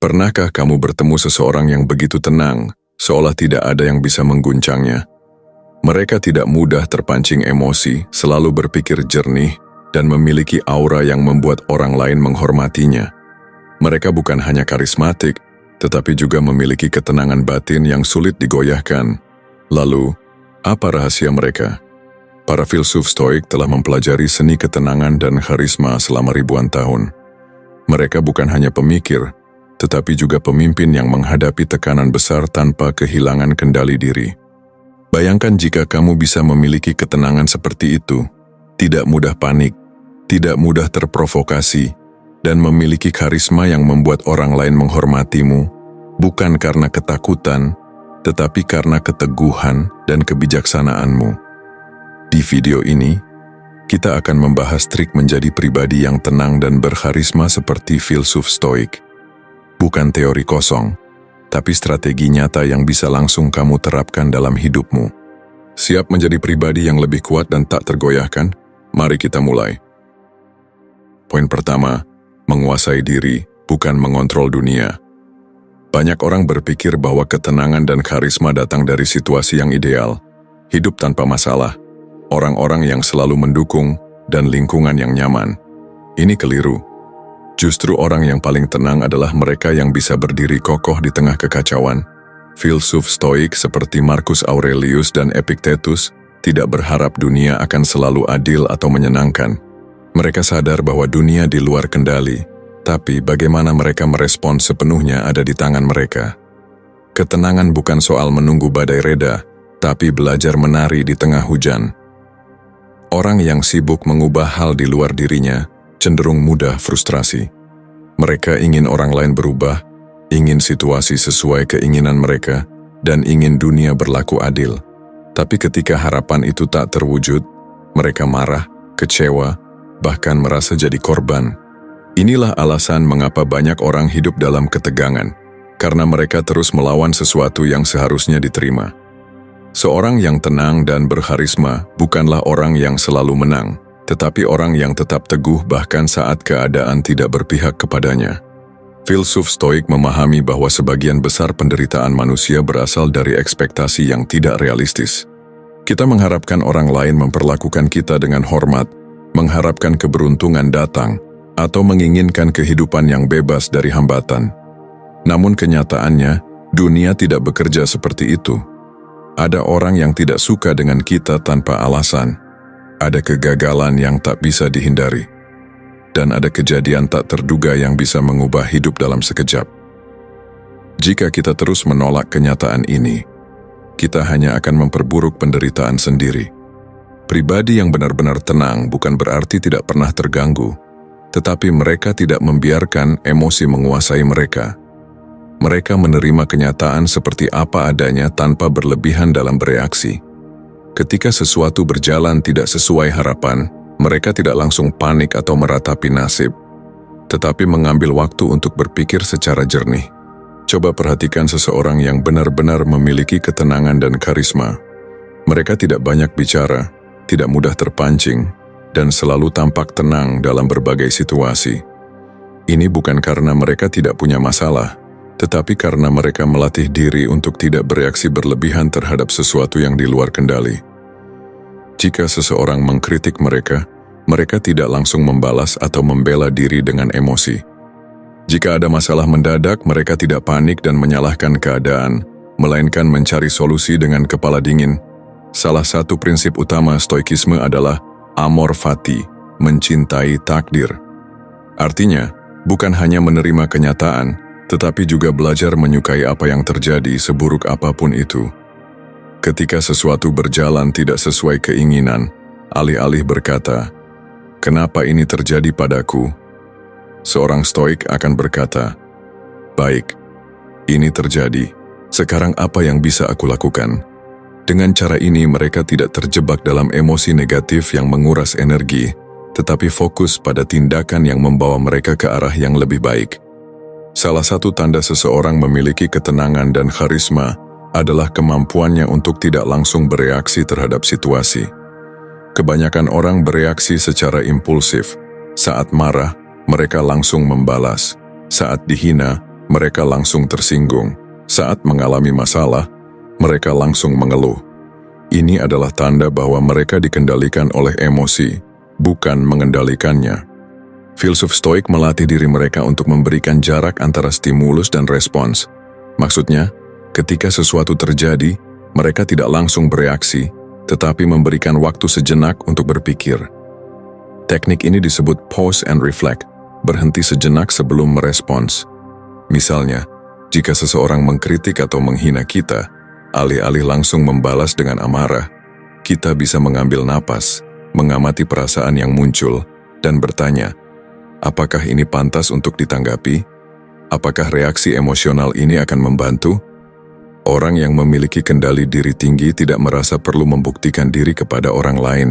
Pernahkah kamu bertemu seseorang yang begitu tenang, seolah tidak ada yang bisa mengguncangnya? Mereka tidak mudah terpancing emosi, selalu berpikir jernih, dan memiliki aura yang membuat orang lain menghormatinya. Mereka bukan hanya karismatik, tetapi juga memiliki ketenangan batin yang sulit digoyahkan. Lalu, apa rahasia mereka? Para filsuf Stoik telah mempelajari seni ketenangan dan karisma selama ribuan tahun. Mereka bukan hanya pemikir, tetapi juga pemimpin yang menghadapi tekanan besar tanpa kehilangan kendali diri. Bayangkan jika kamu bisa memiliki ketenangan seperti itu, tidak mudah panik, tidak mudah terprovokasi, dan memiliki karisma yang membuat orang lain menghormatimu, bukan karena ketakutan, tetapi karena keteguhan dan kebijaksanaanmu. Di video ini, kita akan membahas trik menjadi pribadi yang tenang dan berkarisma seperti filsuf Stoik. Bukan teori kosong, tapi strategi nyata yang bisa langsung kamu terapkan dalam hidupmu. Siap menjadi pribadi yang lebih kuat dan tak tergoyahkan? Mari kita mulai. Poin pertama, menguasai diri, bukan mengontrol dunia. Banyak orang berpikir bahwa ketenangan dan karisma datang dari situasi yang ideal, hidup tanpa masalah, orang-orang yang selalu mendukung, dan lingkungan yang nyaman. Ini keliru. Justru orang yang paling tenang adalah mereka yang bisa berdiri kokoh di tengah kekacauan. Filsuf Stoik seperti Marcus Aurelius dan Epictetus tidak berharap dunia akan selalu adil atau menyenangkan. Mereka sadar bahwa dunia di luar kendali, tapi bagaimana mereka merespon sepenuhnya ada di tangan mereka. Ketenangan bukan soal menunggu badai reda, tapi belajar menari di tengah hujan. Orang yang sibuk mengubah hal di luar dirinya cenderung mudah frustrasi. Mereka ingin orang lain berubah, ingin situasi sesuai keinginan mereka, dan ingin dunia berlaku adil. Tapi ketika harapan itu tak terwujud, mereka marah, kecewa, bahkan merasa jadi korban. Inilah alasan mengapa banyak orang hidup dalam ketegangan, karena mereka terus melawan sesuatu yang seharusnya diterima. Seorang yang tenang dan berkarisma bukanlah orang yang selalu menang, tetapi orang yang tetap teguh bahkan saat keadaan tidak berpihak kepadanya. Filsuf Stoik memahami bahwa sebagian besar penderitaan manusia berasal dari ekspektasi yang tidak realistis. Kita mengharapkan orang lain memperlakukan kita dengan hormat, mengharapkan keberuntungan datang, atau menginginkan kehidupan yang bebas dari hambatan. Namun kenyataannya, dunia tidak bekerja seperti itu. Ada orang yang tidak suka dengan kita tanpa alasan. Ada kegagalan yang tak bisa dihindari. Dan ada kejadian tak terduga yang bisa mengubah hidup dalam sekejap. Jika kita terus menolak kenyataan ini, kita hanya akan memperburuk penderitaan sendiri. Pribadi yang benar-benar tenang bukan berarti tidak pernah terganggu, tetapi mereka tidak membiarkan emosi menguasai mereka. Mereka menerima kenyataan seperti apa adanya tanpa berlebihan dalam bereaksi. Ketika sesuatu berjalan tidak sesuai harapan, mereka tidak langsung panik atau meratapi nasib, tetapi mengambil waktu untuk berpikir secara jernih. Coba perhatikan seseorang yang benar-benar memiliki ketenangan dan karisma. Mereka tidak banyak bicara, tidak mudah terpancing, dan selalu tampak tenang dalam berbagai situasi. Ini bukan karena mereka tidak punya masalah, tetapi karena mereka melatih diri untuk tidak bereaksi berlebihan terhadap sesuatu yang di luar kendali. Jika seseorang mengkritik mereka, mereka tidak langsung membalas atau membela diri dengan emosi. Jika ada masalah mendadak, mereka tidak panik dan menyalahkan keadaan, melainkan mencari solusi dengan kepala dingin. Salah satu prinsip utama Stoikisme adalah amor fati, mencintai takdir. Artinya, bukan hanya menerima kenyataan, tetapi juga belajar menyukai apa yang terjadi seburuk apapun itu. Ketika sesuatu berjalan tidak sesuai keinginan, alih-alih berkata, "Kenapa ini terjadi padaku?" Seorang Stoik akan berkata, "Baik, ini terjadi. Sekarang apa yang bisa aku lakukan?" Dengan cara ini mereka tidak terjebak dalam emosi negatif yang menguras energi, tetapi fokus pada tindakan yang membawa mereka ke arah yang lebih baik. Salah satu tanda seseorang memiliki ketenangan dan karisma adalah kemampuannya untuk tidak langsung bereaksi terhadap situasi. Kebanyakan orang bereaksi secara impulsif. Saat marah, mereka langsung membalas. Saat dihina, mereka langsung tersinggung. Saat mengalami masalah, mereka langsung mengeluh. Ini adalah tanda bahwa mereka dikendalikan oleh emosi, bukan mengendalikannya. Filsuf Stoik melatih diri mereka untuk memberikan jarak antara stimulus dan respons. Maksudnya, ketika sesuatu terjadi, mereka tidak langsung bereaksi, tetapi memberikan waktu sejenak untuk berpikir. Teknik ini disebut pause and reflect, berhenti sejenak sebelum merespons. Misalnya, jika seseorang mengkritik atau menghina kita, alih-alih langsung membalas dengan amarah, kita bisa mengambil napas, mengamati perasaan yang muncul, dan bertanya, apakah ini pantas untuk ditanggapi? Apakah reaksi emosional ini akan membantu? Orang yang memiliki kendali diri tinggi tidak merasa perlu membuktikan diri kepada orang lain.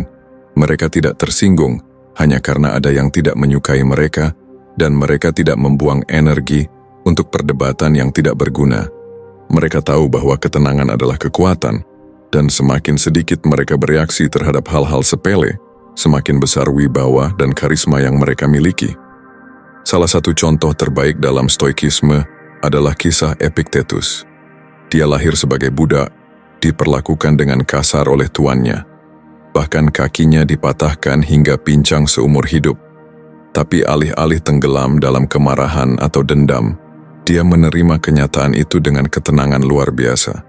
Mereka tidak tersinggung hanya karena ada yang tidak menyukai mereka, dan mereka tidak membuang energi untuk perdebatan yang tidak berguna. Mereka tahu bahwa ketenangan adalah kekuatan, dan semakin sedikit mereka bereaksi terhadap hal-hal sepele, semakin besar wibawa dan karisma yang mereka miliki. Salah satu contoh terbaik dalam Stoikisme adalah kisah Epictetus. Dia lahir sebagai budak, diperlakukan dengan kasar oleh tuannya. Bahkan kakinya dipatahkan hingga pincang seumur hidup. Tapi alih-alih tenggelam dalam kemarahan atau dendam, dia menerima kenyataan itu dengan ketenangan luar biasa.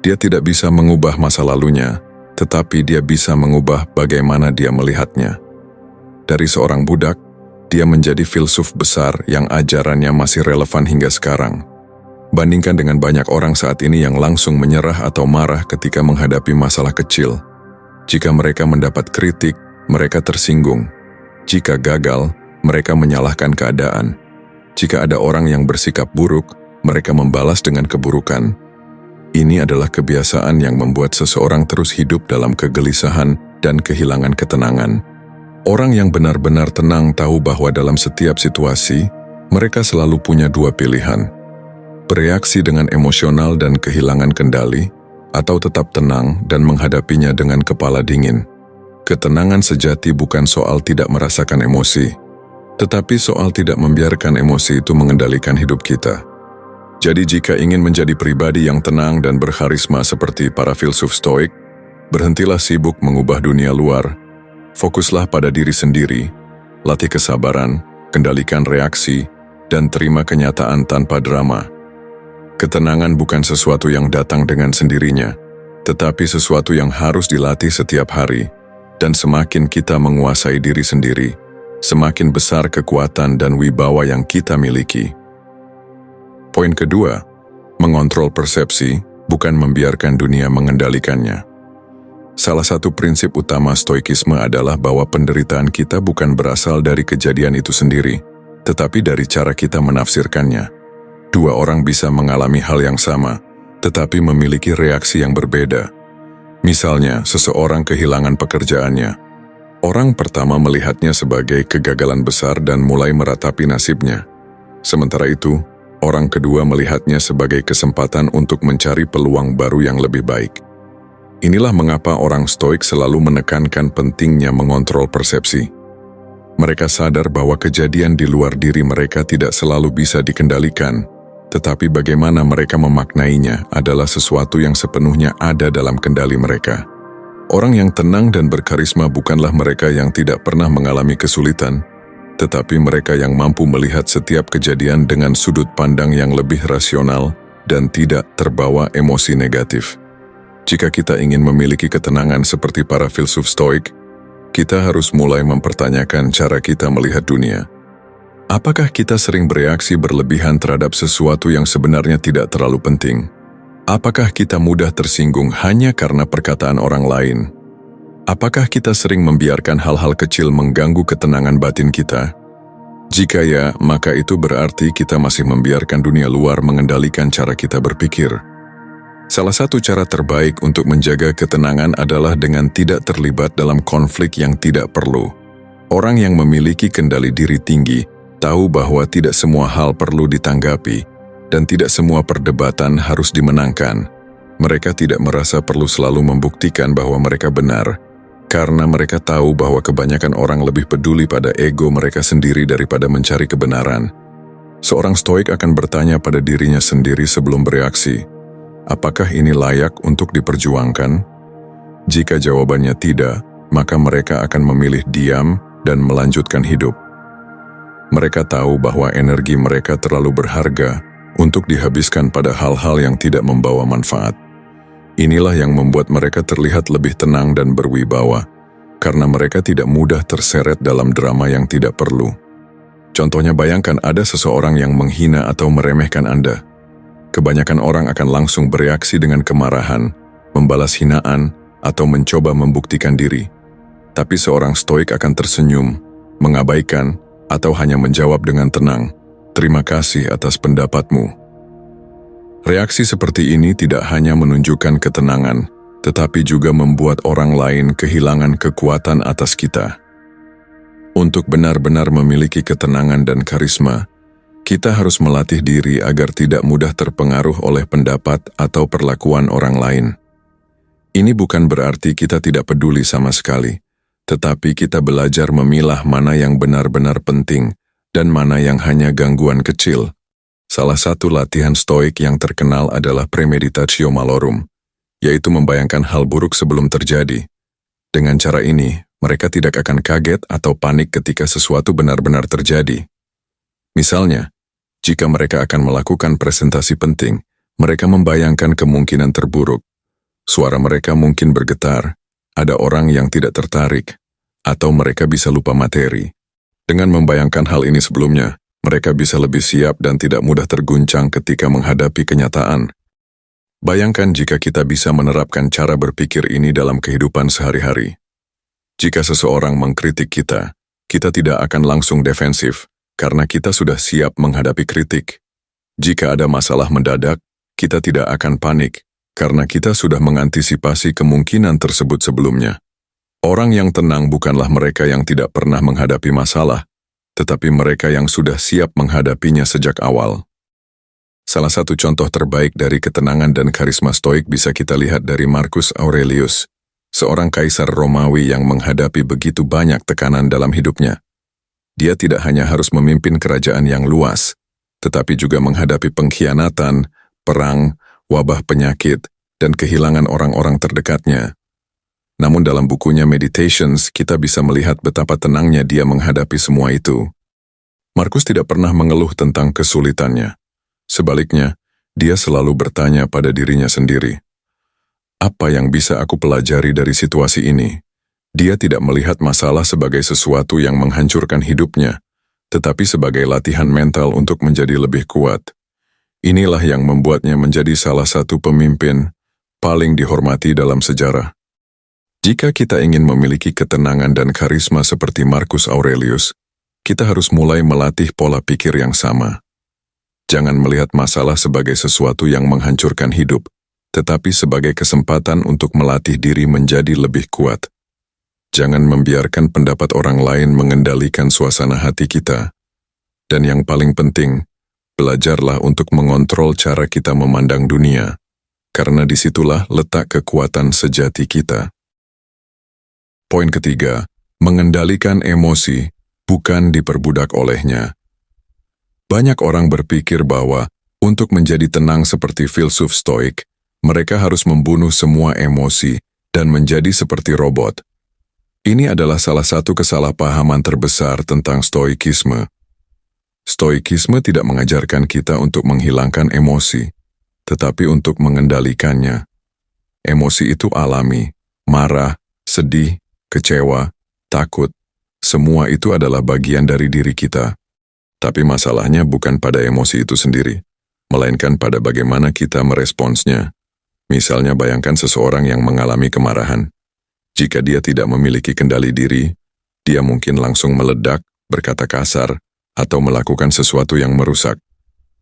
Dia tidak bisa mengubah masa lalunya, tetapi dia bisa mengubah bagaimana dia melihatnya. Dari seorang budak, dia menjadi filsuf besar yang ajarannya masih relevan hingga sekarang. Bandingkan dengan banyak orang saat ini yang langsung menyerah atau marah ketika menghadapi masalah kecil. Jika mereka mendapat kritik, mereka tersinggung. Jika gagal, mereka menyalahkan keadaan. Jika ada orang yang bersikap buruk, mereka membalas dengan keburukan. Ini adalah kebiasaan yang membuat seseorang terus hidup dalam kegelisahan dan kehilangan ketenangan. Orang yang benar-benar tenang tahu bahwa dalam setiap situasi, mereka selalu punya dua pilihan. Bereaksi dengan emosional dan kehilangan kendali, atau tetap tenang dan menghadapinya dengan kepala dingin. Ketenangan sejati bukan soal tidak merasakan emosi, tetapi soal tidak membiarkan emosi itu mengendalikan hidup kita. Jadi jika ingin menjadi pribadi yang tenang dan berkarisma seperti para filsuf Stoik, berhentilah sibuk mengubah dunia luar. Fokuslah pada diri sendiri, latih kesabaran, kendalikan reaksi, dan terima kenyataan tanpa drama. Ketenangan bukan sesuatu yang datang dengan sendirinya, tetapi sesuatu yang harus dilatih setiap hari, dan semakin kita menguasai diri sendiri, semakin besar kekuatan dan wibawa yang kita miliki. Poin kedua, mengontrol persepsi, bukan membiarkan dunia mengendalikannya. Salah satu prinsip utama Stoikisme adalah bahwa penderitaan kita bukan berasal dari kejadian itu sendiri, tetapi dari cara kita menafsirkannya. Dua orang bisa mengalami hal yang sama, tetapi memiliki reaksi yang berbeda. Misalnya, seseorang kehilangan pekerjaannya. Orang pertama melihatnya sebagai kegagalan besar dan mulai meratapi nasibnya. Sementara itu, orang kedua melihatnya sebagai kesempatan untuk mencari peluang baru yang lebih baik. Inilah mengapa orang Stoik selalu menekankan pentingnya mengontrol persepsi. Mereka sadar bahwa kejadian di luar diri mereka tidak selalu bisa dikendalikan, tetapi bagaimana mereka memaknainya adalah sesuatu yang sepenuhnya ada dalam kendali mereka. Orang yang tenang dan berkarisma bukanlah mereka yang tidak pernah mengalami kesulitan, tetapi mereka yang mampu melihat setiap kejadian dengan sudut pandang yang lebih rasional dan tidak terbawa emosi negatif. Jika kita ingin memiliki ketenangan seperti para filsuf Stoik, kita harus mulai mempertanyakan cara kita melihat dunia. Apakah kita sering bereaksi berlebihan terhadap sesuatu yang sebenarnya tidak terlalu penting? Apakah kita mudah tersinggung hanya karena perkataan orang lain? Apakah kita sering membiarkan hal-hal kecil mengganggu ketenangan batin kita? Jika ya, maka itu berarti kita masih membiarkan dunia luar mengendalikan cara kita berpikir. Salah satu cara terbaik untuk menjaga ketenangan adalah dengan tidak terlibat dalam konflik yang tidak perlu. Orang yang memiliki kendali diri tinggi tahu bahwa tidak semua hal perlu ditanggapi dan tidak semua perdebatan harus dimenangkan. Mereka tidak merasa perlu selalu membuktikan bahwa mereka benar, karena mereka tahu bahwa kebanyakan orang lebih peduli pada ego mereka sendiri daripada mencari kebenaran. Seorang stoik akan bertanya pada dirinya sendiri sebelum bereaksi, apakah ini layak untuk diperjuangkan? Jika jawabannya tidak, maka mereka akan memilih diam dan melanjutkan hidup. Mereka tahu bahwa energi mereka terlalu berharga untuk dihabiskan pada hal-hal yang tidak membawa manfaat. Inilah yang membuat mereka terlihat lebih tenang dan berwibawa, karena mereka tidak mudah terseret dalam drama yang tidak perlu. Contohnya, bayangkan ada seseorang yang menghina atau meremehkan Anda. Kebanyakan orang akan langsung bereaksi dengan kemarahan, membalas hinaan, atau mencoba membuktikan diri. Tapi seorang stoik akan tersenyum, mengabaikan, atau hanya menjawab dengan tenang, "Terima kasih atas pendapatmu." Reaksi seperti ini tidak hanya menunjukkan ketenangan, tetapi juga membuat orang lain kehilangan kekuatan atas kita. Untuk benar-benar memiliki ketenangan dan karisma, kita harus melatih diri agar tidak mudah terpengaruh oleh pendapat atau perlakuan orang lain. Ini bukan berarti kita tidak peduli sama sekali, tetapi kita belajar memilah mana yang benar-benar penting dan mana yang hanya gangguan kecil. Salah satu latihan stoik yang terkenal adalah premeditatio malorum, yaitu membayangkan hal buruk sebelum terjadi. Dengan cara ini, mereka tidak akan kaget atau panik ketika sesuatu benar-benar terjadi. Misalnya, jika mereka akan melakukan presentasi penting, mereka membayangkan kemungkinan terburuk. Suara mereka mungkin bergetar, ada orang yang tidak tertarik, atau mereka bisa lupa materi. Dengan membayangkan hal ini sebelumnya, mereka bisa lebih siap dan tidak mudah terguncang ketika menghadapi kenyataan. Bayangkan jika kita bisa menerapkan cara berpikir ini dalam kehidupan sehari-hari. Jika seseorang mengkritik kita, kita tidak akan langsung defensif, karena kita sudah siap menghadapi kritik. Jika ada masalah mendadak, kita tidak akan panik, karena kita sudah mengantisipasi kemungkinan tersebut sebelumnya. Orang yang tenang bukanlah mereka yang tidak pernah menghadapi masalah, tetapi mereka yang sudah siap menghadapinya sejak awal. Salah satu contoh terbaik dari ketenangan dan karisma stoik bisa kita lihat dari Marcus Aurelius, seorang kaisar Romawi yang menghadapi begitu banyak tekanan dalam hidupnya. Dia tidak hanya harus memimpin kerajaan yang luas, tetapi juga menghadapi pengkhianatan, perang, wabah penyakit, dan kehilangan orang-orang terdekatnya. Namun dalam bukunya Meditations, kita bisa melihat betapa tenangnya dia menghadapi semua itu. Marcus tidak pernah mengeluh tentang kesulitannya. Sebaliknya, dia selalu bertanya pada dirinya sendiri, apa yang bisa aku pelajari dari situasi ini? Dia tidak melihat masalah sebagai sesuatu yang menghancurkan hidupnya, tetapi sebagai latihan mental untuk menjadi lebih kuat. Inilah yang membuatnya menjadi salah satu pemimpin paling dihormati dalam sejarah. Jika kita ingin memiliki ketenangan dan karisma seperti Marcus Aurelius, kita harus mulai melatih pola pikir yang sama. Jangan melihat masalah sebagai sesuatu yang menghancurkan hidup, tetapi sebagai kesempatan untuk melatih diri menjadi lebih kuat. Jangan membiarkan pendapat orang lain mengendalikan suasana hati kita. Dan yang paling penting, belajarlah untuk mengontrol cara kita memandang dunia, karena disitulah letak kekuatan sejati kita. Poin ketiga, mengendalikan emosi, bukan diperbudak olehnya. Banyak orang berpikir bahwa untuk menjadi tenang seperti filsuf stoik, mereka harus membunuh semua emosi dan menjadi seperti robot. Ini adalah salah satu kesalahpahaman terbesar tentang stoikisme. Stoikisme tidak mengajarkan kita untuk menghilangkan emosi, tetapi untuk mengendalikannya. Emosi itu alami, marah, sedih, kecewa, takut, semua itu adalah bagian dari diri kita. Tapi masalahnya bukan pada emosi itu sendiri, melainkan pada bagaimana kita meresponsnya. Misalnya bayangkan seseorang yang mengalami kemarahan. Jika dia tidak memiliki kendali diri, dia mungkin langsung meledak, berkata kasar, atau melakukan sesuatu yang merusak.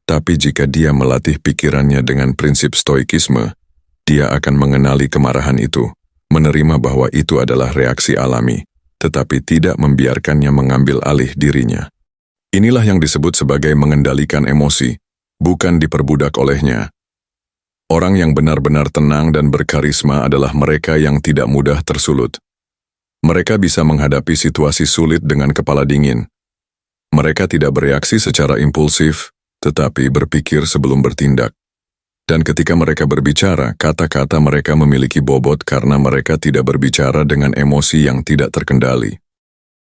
Tapi jika dia melatih pikirannya dengan prinsip stoikisme, dia akan mengenali kemarahan itu, menerima bahwa itu adalah reaksi alami, tetapi tidak membiarkannya mengambil alih dirinya. Inilah yang disebut sebagai mengendalikan emosi, bukan diperbudak olehnya. Orang yang benar-benar tenang dan berkarisma adalah mereka yang tidak mudah tersulut. Mereka bisa menghadapi situasi sulit dengan kepala dingin. Mereka tidak bereaksi secara impulsif, tetapi berpikir sebelum bertindak. Dan ketika mereka berbicara, kata-kata mereka memiliki bobot karena mereka tidak berbicara dengan emosi yang tidak terkendali.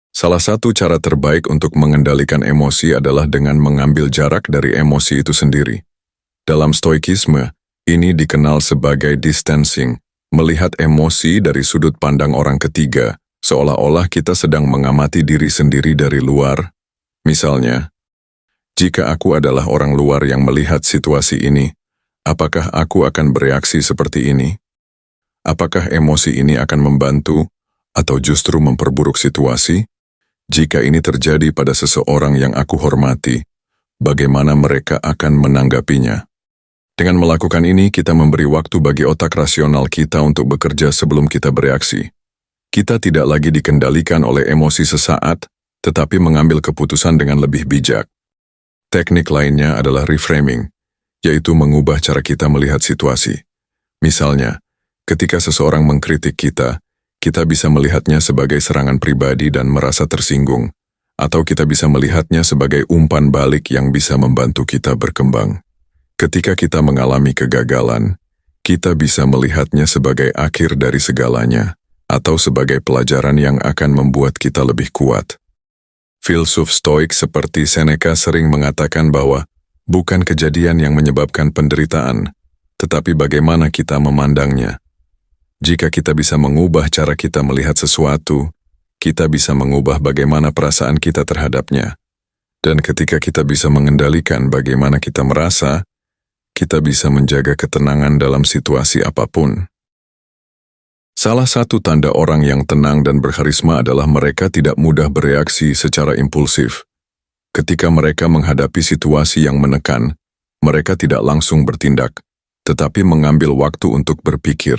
Salah satu cara terbaik untuk mengendalikan emosi adalah dengan mengambil jarak dari emosi itu sendiri. Dalam stoikisme, ini dikenal sebagai distancing, melihat emosi dari sudut pandang orang ketiga, seolah-olah kita sedang mengamati diri sendiri dari luar. Misalnya, jika aku adalah orang luar yang melihat situasi ini, apakah aku akan bereaksi seperti ini? Apakah emosi ini akan membantu atau justru memperburuk situasi? Jika ini terjadi pada seseorang yang aku hormati, bagaimana mereka akan menanggapinya? Dengan melakukan ini, kita memberi waktu bagi otak rasional kita untuk bekerja sebelum kita bereaksi. Kita tidak lagi dikendalikan oleh emosi sesaat, tetapi mengambil keputusan dengan lebih bijak. Teknik lainnya adalah reframing, yaitu mengubah cara kita melihat situasi. Misalnya, ketika seseorang mengkritik kita bisa melihatnya sebagai serangan pribadi dan merasa tersinggung, atau kita bisa melihatnya sebagai umpan balik yang bisa membantu kita berkembang. Ketika kita mengalami kegagalan, kita bisa melihatnya sebagai akhir dari segalanya, atau sebagai pelajaran yang akan membuat kita lebih kuat. Filsuf Stoik seperti Seneca sering mengatakan bahwa bukan kejadian yang menyebabkan penderitaan, tetapi bagaimana kita memandangnya. Jika kita bisa mengubah cara kita melihat sesuatu, kita bisa mengubah bagaimana perasaan kita terhadapnya. Dan ketika kita bisa mengendalikan bagaimana kita merasa, kita bisa menjaga ketenangan dalam situasi apapun. Salah satu tanda orang yang tenang dan berkarisma adalah mereka tidak mudah bereaksi secara impulsif. Ketika mereka menghadapi situasi yang menekan, mereka tidak langsung bertindak, tetapi mengambil waktu untuk berpikir.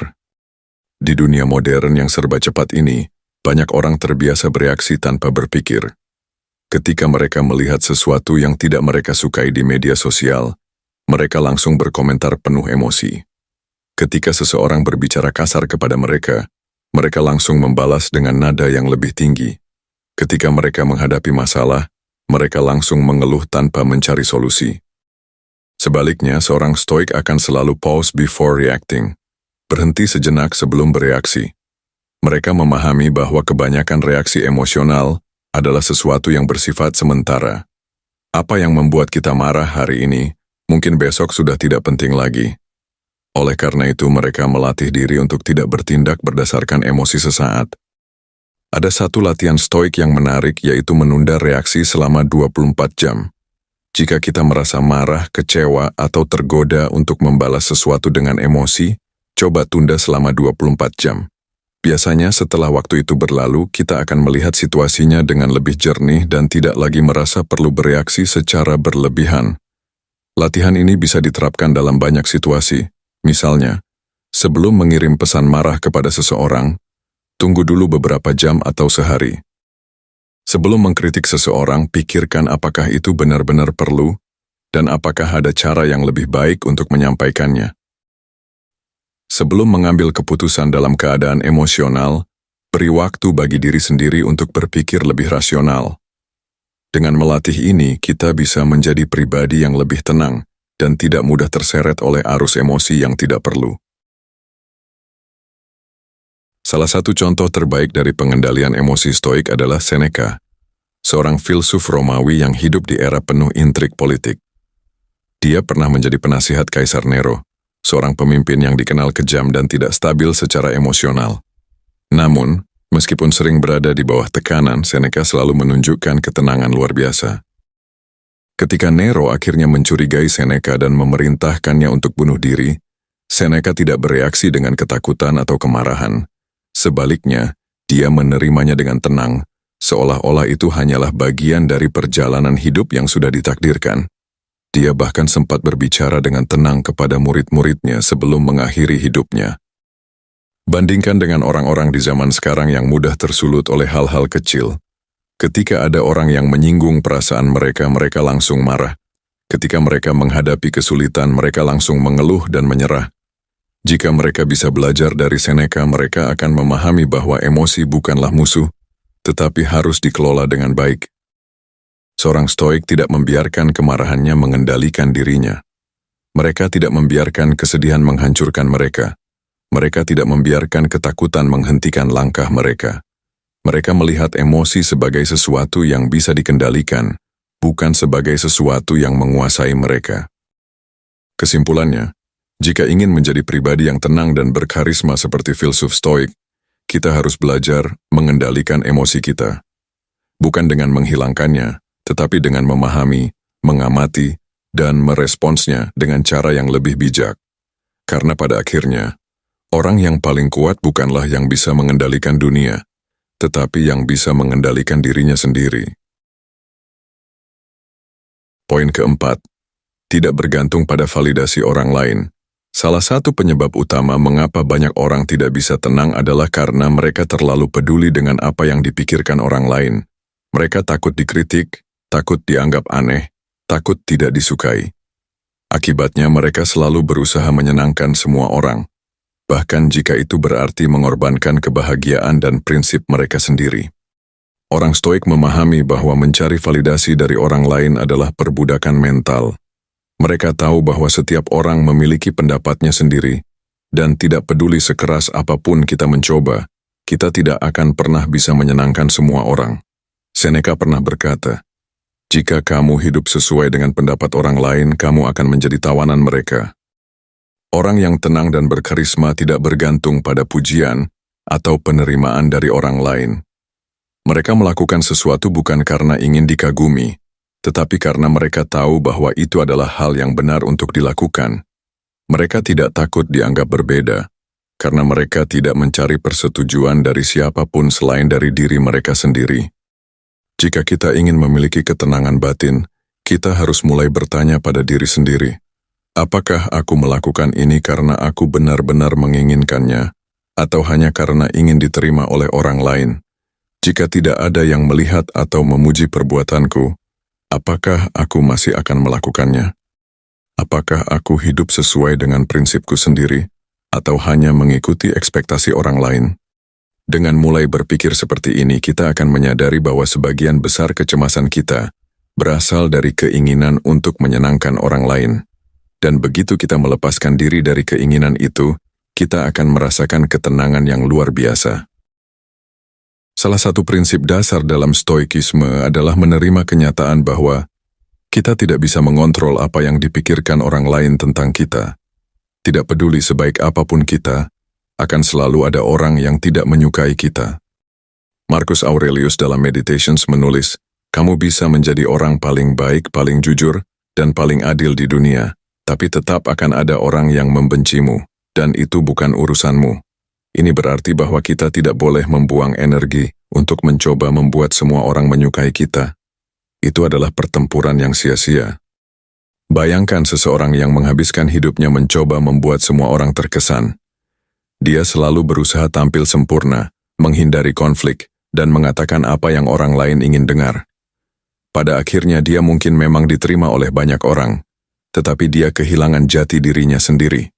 Di dunia modern yang serba cepat ini, banyak orang terbiasa bereaksi tanpa berpikir. Ketika mereka melihat sesuatu yang tidak mereka sukai di media sosial, mereka langsung berkomentar penuh emosi. Ketika seseorang berbicara kasar kepada mereka, mereka langsung membalas dengan nada yang lebih tinggi. Ketika mereka menghadapi masalah, mereka langsung mengeluh tanpa mencari solusi. Sebaliknya, seorang stoik akan selalu pause before reacting, berhenti sejenak sebelum bereaksi. Mereka memahami bahwa kebanyakan reaksi emosional adalah sesuatu yang bersifat sementara. Apa yang membuat kita marah hari ini, mungkin besok sudah tidak penting lagi. Oleh karena itu, mereka melatih diri untuk tidak bertindak berdasarkan emosi sesaat. Ada satu latihan stoik yang menarik, yaitu menunda reaksi selama 24 jam. Jika kita merasa marah, kecewa, atau tergoda untuk membalas sesuatu dengan emosi, coba tunda selama 24 jam. Biasanya setelah waktu itu berlalu, kita akan melihat situasinya dengan lebih jernih dan tidak lagi merasa perlu bereaksi secara berlebihan. Latihan ini bisa diterapkan dalam banyak situasi. Misalnya, sebelum mengirim pesan marah kepada seseorang, tunggu dulu beberapa jam atau sehari. Sebelum mengkritik seseorang, pikirkan apakah itu benar-benar perlu, dan apakah ada cara yang lebih baik untuk menyampaikannya. Sebelum mengambil keputusan dalam keadaan emosional, beri waktu bagi diri sendiri untuk berpikir lebih rasional. Dengan melatih ini, kita bisa menjadi pribadi yang lebih tenang dan tidak mudah terseret oleh arus emosi yang tidak perlu. Salah satu contoh terbaik dari pengendalian emosi stoik adalah Seneca, seorang filsuf Romawi yang hidup di era penuh intrik politik. Dia pernah menjadi penasihat Kaisar Nero, seorang pemimpin yang dikenal kejam dan tidak stabil secara emosional. Namun, meskipun sering berada di bawah tekanan, Seneca selalu menunjukkan ketenangan luar biasa. Ketika Nero akhirnya mencurigai Seneca dan memerintahkannya untuk bunuh diri, Seneca tidak bereaksi dengan ketakutan atau kemarahan. Sebaliknya, dia menerimanya dengan tenang, seolah-olah itu hanyalah bagian dari perjalanan hidup yang sudah ditakdirkan. Dia bahkan sempat berbicara dengan tenang kepada murid-muridnya sebelum mengakhiri hidupnya. Bandingkan dengan orang-orang di zaman sekarang yang mudah tersulut oleh hal-hal kecil. Ketika ada orang yang menyinggung perasaan mereka, mereka langsung marah. Ketika mereka menghadapi kesulitan, mereka langsung mengeluh dan menyerah. Jika mereka bisa belajar dari Seneca, mereka akan memahami bahwa emosi bukanlah musuh, tetapi harus dikelola dengan baik. Seorang stoik tidak membiarkan kemarahannya mengendalikan dirinya. Mereka tidak membiarkan kesedihan menghancurkan mereka. Mereka tidak membiarkan ketakutan menghentikan langkah mereka. Mereka melihat emosi sebagai sesuatu yang bisa dikendalikan, bukan sebagai sesuatu yang menguasai mereka. Kesimpulannya, jika ingin menjadi pribadi yang tenang dan berkarisma seperti filsuf stoik, kita harus belajar mengendalikan emosi kita. Bukan dengan menghilangkannya, tetapi dengan memahami, mengamati, dan meresponsnya dengan cara yang lebih bijak. Karena pada akhirnya, orang yang paling kuat bukanlah yang bisa mengendalikan dunia, tetapi yang bisa mengendalikan dirinya sendiri. Poin keempat, tidak bergantung pada validasi orang lain. Salah satu penyebab utama mengapa banyak orang tidak bisa tenang adalah karena mereka terlalu peduli dengan apa yang dipikirkan orang lain. Mereka takut dikritik, takut dianggap aneh, takut tidak disukai. Akibatnya mereka selalu berusaha menyenangkan semua orang, bahkan jika itu berarti mengorbankan kebahagiaan dan prinsip mereka sendiri. Orang stoik memahami bahwa mencari validasi dari orang lain adalah perbudakan mental. Mereka tahu bahwa setiap orang memiliki pendapatnya sendiri, dan tidak peduli sekeras apapun kita mencoba, kita tidak akan pernah bisa menyenangkan semua orang. Seneca pernah berkata, "Jika kamu hidup sesuai dengan pendapat orang lain, kamu akan menjadi tawanan mereka." Orang yang tenang dan berkarisma tidak bergantung pada pujian atau penerimaan dari orang lain. Mereka melakukan sesuatu bukan karena ingin dikagumi, tetapi karena mereka tahu bahwa itu adalah hal yang benar untuk dilakukan. Mereka tidak takut dianggap berbeda, karena mereka tidak mencari persetujuan dari siapapun selain dari diri mereka sendiri. Jika kita ingin memiliki ketenangan batin, kita harus mulai bertanya pada diri sendiri, apakah aku melakukan ini karena aku benar-benar menginginkannya, atau hanya karena ingin diterima oleh orang lain? Jika tidak ada yang melihat atau memuji perbuatanku, apakah aku masih akan melakukannya? Apakah aku hidup sesuai dengan prinsipku sendiri, atau hanya mengikuti ekspektasi orang lain? Dengan mulai berpikir seperti ini, kita akan menyadari bahwa sebagian besar kecemasan kita berasal dari keinginan untuk menyenangkan orang lain. Dan begitu kita melepaskan diri dari keinginan itu, kita akan merasakan ketenangan yang luar biasa. Salah satu prinsip dasar dalam stoikisme adalah menerima kenyataan bahwa kita tidak bisa mengontrol apa yang dipikirkan orang lain tentang kita. Tidak peduli sebaik apapun kita, akan selalu ada orang yang tidak menyukai kita. Marcus Aurelius dalam Meditations menulis, kamu bisa menjadi orang paling baik, paling jujur, dan paling adil di dunia, tapi tetap akan ada orang yang membencimu, dan itu bukan urusanmu. Ini berarti bahwa kita tidak boleh membuang energi untuk mencoba membuat semua orang menyukai kita. Itu adalah pertempuran yang sia-sia. Bayangkan seseorang yang menghabiskan hidupnya mencoba membuat semua orang terkesan. Dia selalu berusaha tampil sempurna, menghindari konflik, dan mengatakan apa yang orang lain ingin dengar. Pada akhirnya dia mungkin memang diterima oleh banyak orang, tetapi dia kehilangan jati dirinya sendiri.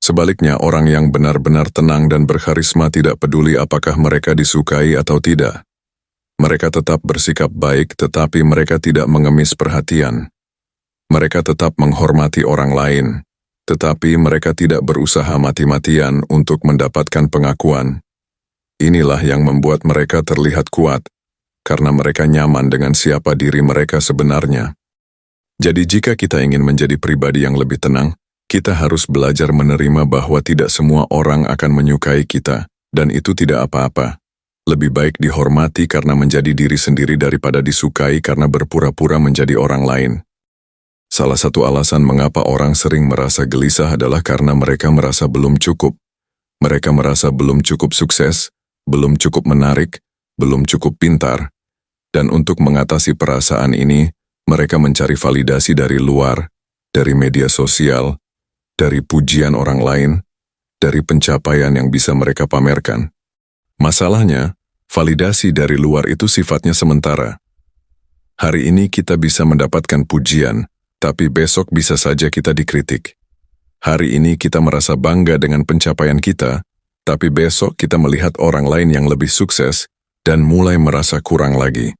Sebaliknya, orang yang benar-benar tenang dan berkarisma tidak peduli apakah mereka disukai atau tidak. Mereka tetap bersikap baik, tetapi mereka tidak mengemis perhatian. Mereka tetap menghormati orang lain, tetapi mereka tidak berusaha mati-matian untuk mendapatkan pengakuan. Inilah yang membuat mereka terlihat kuat, karena mereka nyaman dengan siapa diri mereka sebenarnya. Jadi jika kita ingin menjadi pribadi yang lebih tenang, kita harus belajar menerima bahwa tidak semua orang akan menyukai kita, dan itu tidak apa-apa. Lebih baik dihormati karena menjadi diri sendiri daripada disukai karena berpura-pura menjadi orang lain. Salah satu alasan mengapa orang sering merasa gelisah adalah karena mereka merasa belum cukup. Mereka merasa belum cukup sukses, belum cukup menarik, belum cukup pintar. Dan untuk mengatasi perasaan ini, mereka mencari validasi dari luar, dari media sosial, dari pujian orang lain, dari pencapaian yang bisa mereka pamerkan. Masalahnya, validasi dari luar itu sifatnya sementara. Hari ini kita bisa mendapatkan pujian, tapi besok bisa saja kita dikritik. Hari ini kita merasa bangga dengan pencapaian kita, tapi besok kita melihat orang lain yang lebih sukses dan mulai merasa kurang lagi.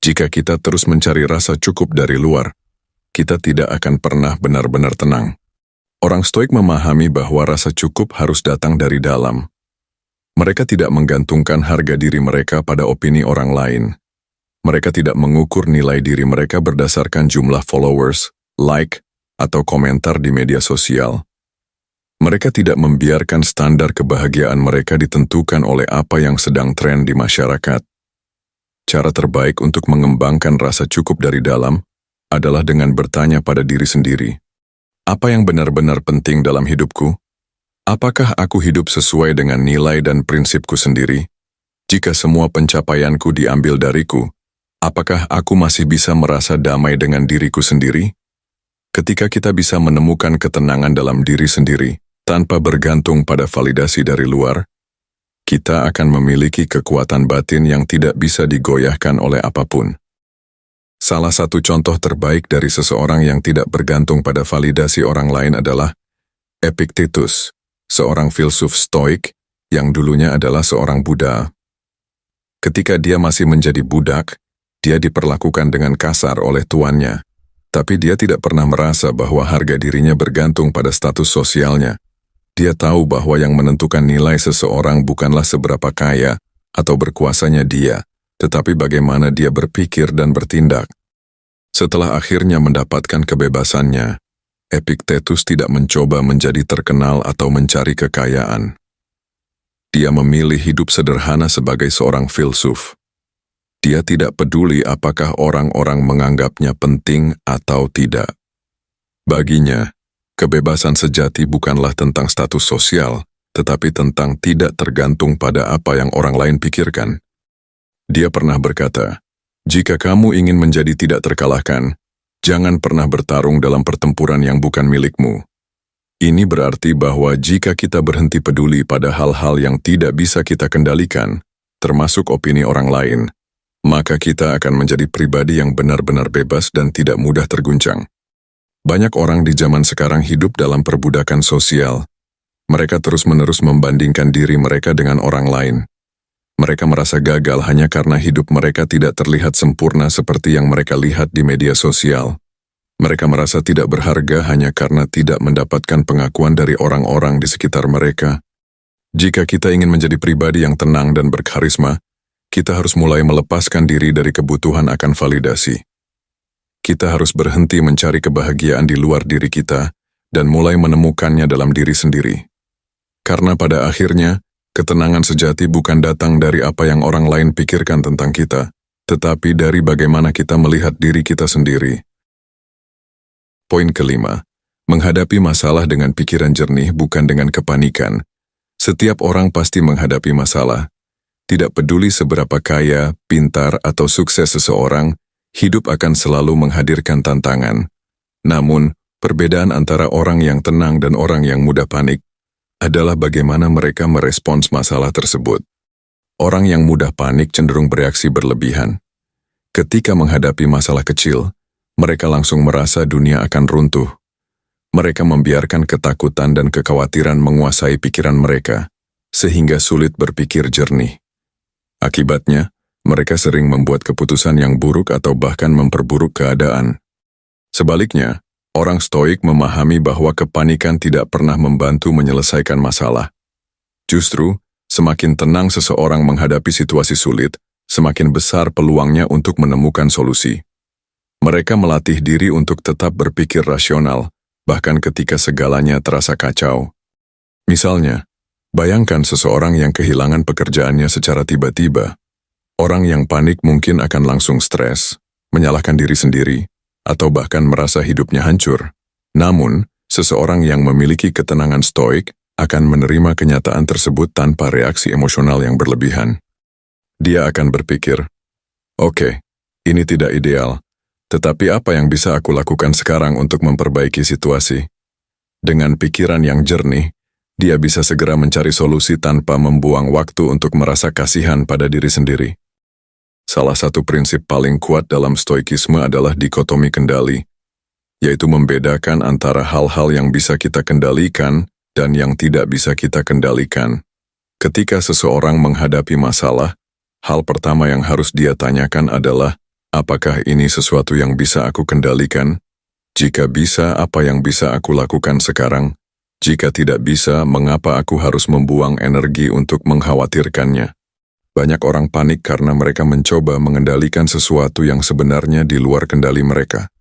Jika kita terus mencari rasa cukup dari luar, kita tidak akan pernah benar-benar tenang. Orang Stoik memahami bahwa rasa cukup harus datang dari dalam. Mereka tidak menggantungkan harga diri mereka pada opini orang lain. Mereka tidak mengukur nilai diri mereka berdasarkan jumlah followers, like, atau komentar di media sosial. Mereka tidak membiarkan standar kebahagiaan mereka ditentukan oleh apa yang sedang tren di masyarakat. Cara terbaik untuk mengembangkan rasa cukup dari dalam adalah dengan bertanya pada diri sendiri. Apa yang benar-benar penting dalam hidupku? Apakah aku hidup sesuai dengan nilai dan prinsipku sendiri? Jika semua pencapaianku diambil dariku, apakah aku masih bisa merasa damai dengan diriku sendiri? Ketika kita bisa menemukan ketenangan dalam diri sendiri, tanpa bergantung pada validasi dari luar, kita akan memiliki kekuatan batin yang tidak bisa digoyahkan oleh apapun. Salah satu contoh terbaik dari seseorang yang tidak bergantung pada validasi orang lain adalah Epictetus, seorang filsuf Stoik yang dulunya adalah seorang Buddha. Ketika dia masih menjadi budak, dia diperlakukan dengan kasar oleh tuannya, tapi dia tidak pernah merasa bahwa harga dirinya bergantung pada status sosialnya. Dia tahu bahwa yang menentukan nilai seseorang bukanlah seberapa kaya atau berkuasanya dia, tetapi bagaimana dia berpikir dan bertindak. Setelah akhirnya mendapatkan kebebasannya, Epictetus tidak mencoba menjadi terkenal atau mencari kekayaan. Dia memilih hidup sederhana sebagai seorang filsuf. Dia tidak peduli apakah orang-orang menganggapnya penting atau tidak. Baginya, kebebasan sejati bukanlah tentang status sosial, tetapi tentang tidak tergantung pada apa yang orang lain pikirkan. Dia pernah berkata, "Jika kamu ingin menjadi tidak terkalahkan, jangan pernah bertarung dalam pertempuran yang bukan milikmu." Ini berarti bahwa jika kita berhenti peduli pada hal-hal yang tidak bisa kita kendalikan, termasuk opini orang lain, maka kita akan menjadi pribadi yang benar-benar bebas dan tidak mudah terguncang. Banyak orang di zaman sekarang hidup dalam perbudakan sosial. Mereka terus-menerus membandingkan diri mereka dengan orang lain. Mereka merasa gagal hanya karena hidup mereka tidak terlihat sempurna seperti yang mereka lihat di media sosial. Mereka merasa tidak berharga hanya karena tidak mendapatkan pengakuan dari orang-orang di sekitar mereka. Jika kita ingin menjadi pribadi yang tenang dan berkarisma, kita harus mulai melepaskan diri dari kebutuhan akan validasi. Kita harus berhenti mencari kebahagiaan di luar diri kita dan mulai menemukannya dalam diri sendiri. Karena pada akhirnya, ketenangan sejati bukan datang dari apa yang orang lain pikirkan tentang kita, tetapi dari bagaimana kita melihat diri kita sendiri. Poin kelima, menghadapi masalah dengan pikiran jernih bukan dengan kepanikan. Setiap orang pasti menghadapi masalah. Tidak peduli seberapa kaya, pintar, atau sukses seseorang, hidup akan selalu menghadirkan tantangan. Namun, perbedaan antara orang yang tenang dan orang yang mudah panik adalah bagaimana mereka merespons masalah tersebut. Orang yang mudah panik cenderung bereaksi berlebihan. Ketika menghadapi masalah kecil, mereka langsung merasa dunia akan runtuh. Mereka membiarkan ketakutan dan kekhawatiran menguasai pikiran mereka, sehingga sulit berpikir jernih. Akibatnya, mereka sering membuat keputusan yang buruk atau bahkan memperburuk keadaan. Sebaliknya, orang Stoik memahami bahwa kepanikan tidak pernah membantu menyelesaikan masalah. Justru, semakin tenang seseorang menghadapi situasi sulit, semakin besar peluangnya untuk menemukan solusi. Mereka melatih diri untuk tetap berpikir rasional, bahkan ketika segalanya terasa kacau. Misalnya, bayangkan seseorang yang kehilangan pekerjaannya secara tiba-tiba. Orang yang panik mungkin akan langsung stres, menyalahkan diri sendiri, atau bahkan merasa hidupnya hancur. Namun, seseorang yang memiliki ketenangan Stoik akan menerima kenyataan tersebut tanpa reaksi emosional yang berlebihan. Dia akan berpikir, "Oke, ini tidak ideal, tetapi apa yang bisa aku lakukan sekarang untuk memperbaiki situasi?" Dengan pikiran yang jernih, dia bisa segera mencari solusi tanpa membuang waktu untuk merasa kasihan pada diri sendiri. Salah satu prinsip paling kuat dalam Stoikisme adalah dikotomi kendali, yaitu membedakan antara hal-hal yang bisa kita kendalikan dan yang tidak bisa kita kendalikan. Ketika seseorang menghadapi masalah, hal pertama yang harus dia tanyakan adalah, Apakah ini sesuatu yang bisa aku kendalikan? Jika bisa, apa yang bisa aku lakukan sekarang? Jika tidak bisa, mengapa aku harus membuang energi untuk mengkhawatirkannya? Banyak orang panik karena mereka mencoba mengendalikan sesuatu yang sebenarnya di luar kendali mereka.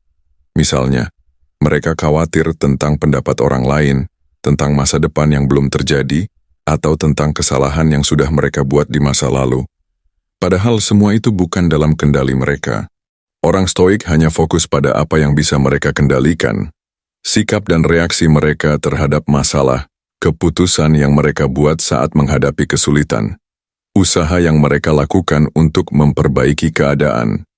Misalnya, mereka khawatir tentang pendapat orang lain, tentang masa depan yang belum terjadi, atau tentang kesalahan yang sudah mereka buat di masa lalu. Padahal semua itu bukan dalam kendali mereka. Orang stoik hanya fokus pada apa yang bisa mereka kendalikan. Sikap dan reaksi mereka terhadap masalah, keputusan yang mereka buat saat menghadapi kesulitan, usaha yang mereka lakukan untuk memperbaiki keadaan.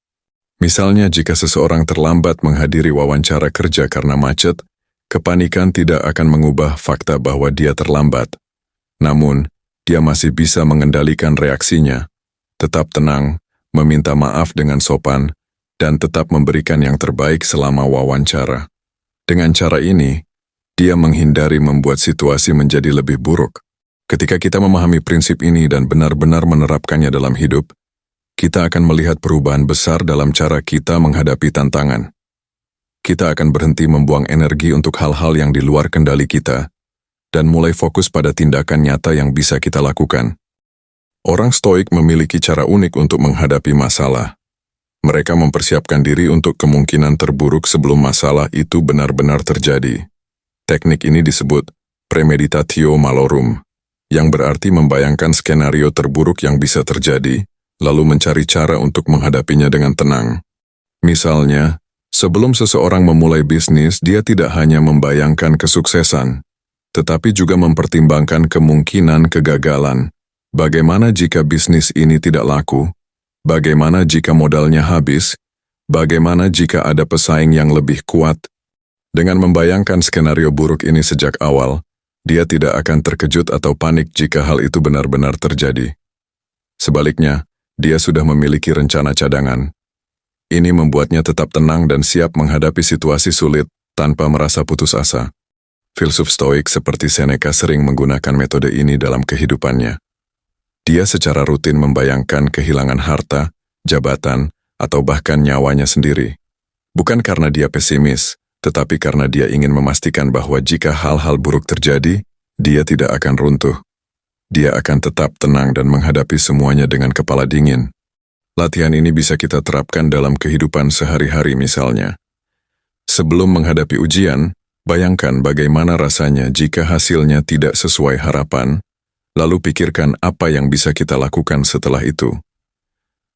Misalnya jika seseorang terlambat menghadiri wawancara kerja karena macet, kepanikan tidak akan mengubah fakta bahwa dia terlambat. Namun, dia masih bisa mengendalikan reaksinya, tetap tenang, meminta maaf dengan sopan, dan tetap memberikan yang terbaik selama wawancara. Dengan cara ini, dia menghindari membuat situasi menjadi lebih buruk. Ketika kita memahami prinsip ini dan benar-benar menerapkannya dalam hidup, kita akan melihat perubahan besar dalam cara kita menghadapi tantangan. Kita akan berhenti membuang energi untuk hal-hal yang di luar kendali kita, dan mulai fokus pada tindakan nyata yang bisa kita lakukan. Orang stoik memiliki cara unik untuk menghadapi masalah. Mereka mempersiapkan diri untuk kemungkinan terburuk sebelum masalah itu benar-benar terjadi. Teknik ini disebut premeditatio malorum, yang berarti membayangkan skenario terburuk yang bisa terjadi, lalu mencari cara untuk menghadapinya dengan tenang. Misalnya, sebelum seseorang memulai bisnis, dia tidak hanya membayangkan kesuksesan, tetapi juga mempertimbangkan kemungkinan kegagalan. Bagaimana jika bisnis ini tidak laku? Bagaimana jika modalnya habis? Bagaimana jika ada pesaing yang lebih kuat? Dengan membayangkan skenario buruk ini sejak awal, dia tidak akan terkejut atau panik jika hal itu benar-benar terjadi. Sebaliknya, dia sudah memiliki rencana cadangan. Ini membuatnya tetap tenang dan siap menghadapi situasi sulit tanpa merasa putus asa. Filsuf stoik seperti Seneca sering menggunakan metode ini dalam kehidupannya. Dia secara rutin membayangkan kehilangan harta, jabatan, atau bahkan nyawanya sendiri. Bukan karena dia pesimis, tetapi karena dia ingin memastikan bahwa jika hal-hal buruk terjadi, dia tidak akan runtuh. Dia akan tetap tenang dan menghadapi semuanya dengan kepala dingin. Latihan ini bisa kita terapkan dalam kehidupan sehari-hari misalnya. Sebelum menghadapi ujian, bayangkan bagaimana rasanya jika hasilnya tidak sesuai harapan, lalu pikirkan apa yang bisa kita lakukan setelah itu.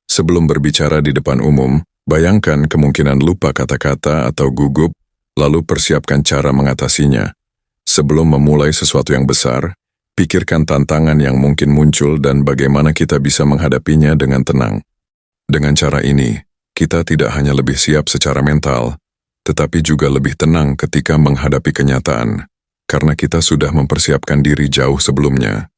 Sebelum berbicara di depan umum, bayangkan kemungkinan lupa kata-kata atau gugup, lalu persiapkan cara mengatasinya. Sebelum memulai sesuatu yang besar, pikirkan tantangan yang mungkin muncul dan bagaimana kita bisa menghadapinya dengan tenang. Dengan cara ini, kita tidak hanya lebih siap secara mental, tetapi juga lebih tenang ketika menghadapi kenyataan, karena kita sudah mempersiapkan diri jauh sebelumnya.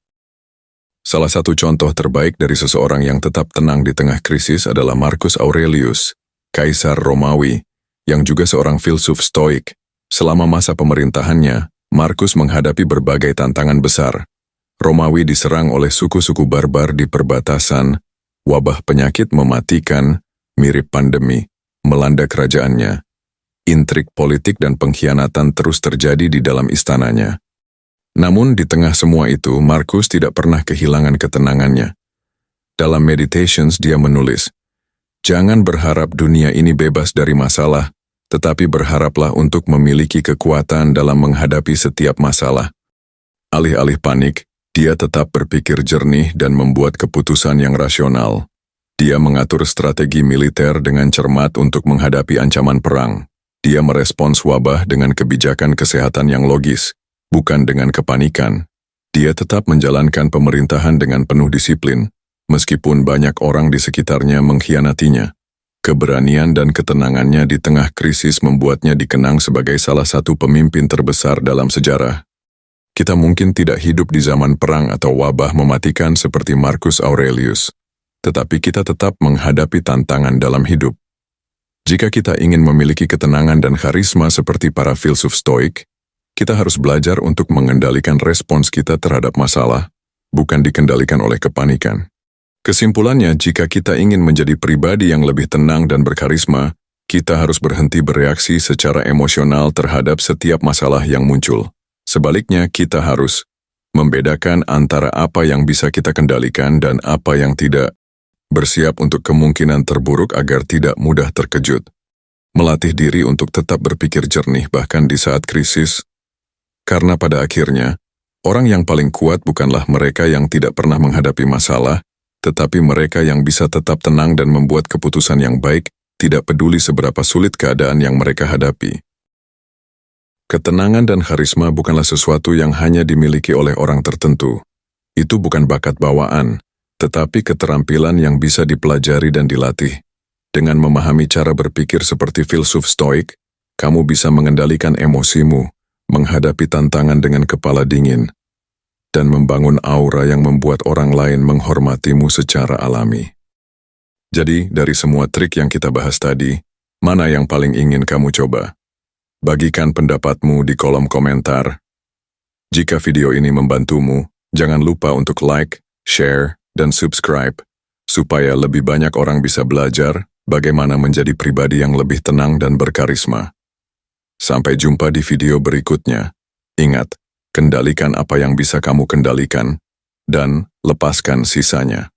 Salah satu contoh terbaik dari seseorang yang tetap tenang di tengah krisis adalah Marcus Aurelius, Kaisar Romawi, yang juga seorang filsuf stoik. Selama masa pemerintahannya, Marcus menghadapi berbagai tantangan besar. Romawi diserang oleh suku-suku barbar di perbatasan, wabah penyakit mematikan, mirip pandemi, melanda kerajaannya. Intrik politik dan pengkhianatan terus terjadi di dalam istananya. Namun di tengah semua itu, Marcus tidak pernah kehilangan ketenangannya. Dalam Meditations dia menulis, "Jangan berharap dunia ini bebas dari masalah, tetapi berharaplah untuk memiliki kekuatan dalam menghadapi setiap masalah." Alih-alih panik, dia tetap berpikir jernih dan membuat keputusan yang rasional. Dia mengatur strategi militer dengan cermat untuk menghadapi ancaman perang. Dia merespons wabah dengan kebijakan kesehatan yang logis, bukan dengan kepanikan. Dia tetap menjalankan pemerintahan dengan penuh disiplin, meskipun banyak orang di sekitarnya mengkhianatinya. Keberanian dan ketenangannya di tengah krisis membuatnya dikenang sebagai salah satu pemimpin terbesar dalam sejarah. Kita mungkin tidak hidup di zaman perang atau wabah mematikan seperti Marcus Aurelius, tetapi kita tetap menghadapi tantangan dalam hidup. Jika kita ingin memiliki ketenangan dan karisma seperti para filsuf stoik, kita harus belajar untuk mengendalikan respons kita terhadap masalah, bukan dikendalikan oleh kepanikan. Kesimpulannya, jika kita ingin menjadi pribadi yang lebih tenang dan berkarisma, kita harus berhenti bereaksi secara emosional terhadap setiap masalah yang muncul. Sebaliknya, kita harus membedakan antara apa yang bisa kita kendalikan dan apa yang tidak. Bersiap untuk kemungkinan terburuk agar tidak mudah terkejut. Melatih diri untuk tetap berpikir jernih bahkan di saat krisis. Karena pada akhirnya, orang yang paling kuat bukanlah mereka yang tidak pernah menghadapi masalah, tetapi mereka yang bisa tetap tenang dan membuat keputusan yang baik, tidak peduli seberapa sulit keadaan yang mereka hadapi. Ketenangan dan karisma bukanlah sesuatu yang hanya dimiliki oleh orang tertentu. Itu bukan bakat bawaan, tetapi keterampilan yang bisa dipelajari dan dilatih. Dengan memahami cara berpikir seperti filsuf Stoik, kamu bisa mengendalikan emosimu, menghadapi tantangan dengan kepala dingin, dan membangun aura yang membuat orang lain menghormatimu secara alami. Jadi, dari semua trik yang kita bahas tadi, mana yang paling ingin kamu coba? Bagikan pendapatmu di kolom komentar. Jika video ini membantumu, jangan lupa untuk like, share, dan subscribe, supaya lebih banyak orang bisa belajar bagaimana menjadi pribadi yang lebih tenang dan berkarisma. Sampai jumpa di video berikutnya. Ingat, kendalikan apa yang bisa kamu kendalikan, dan lepaskan sisanya.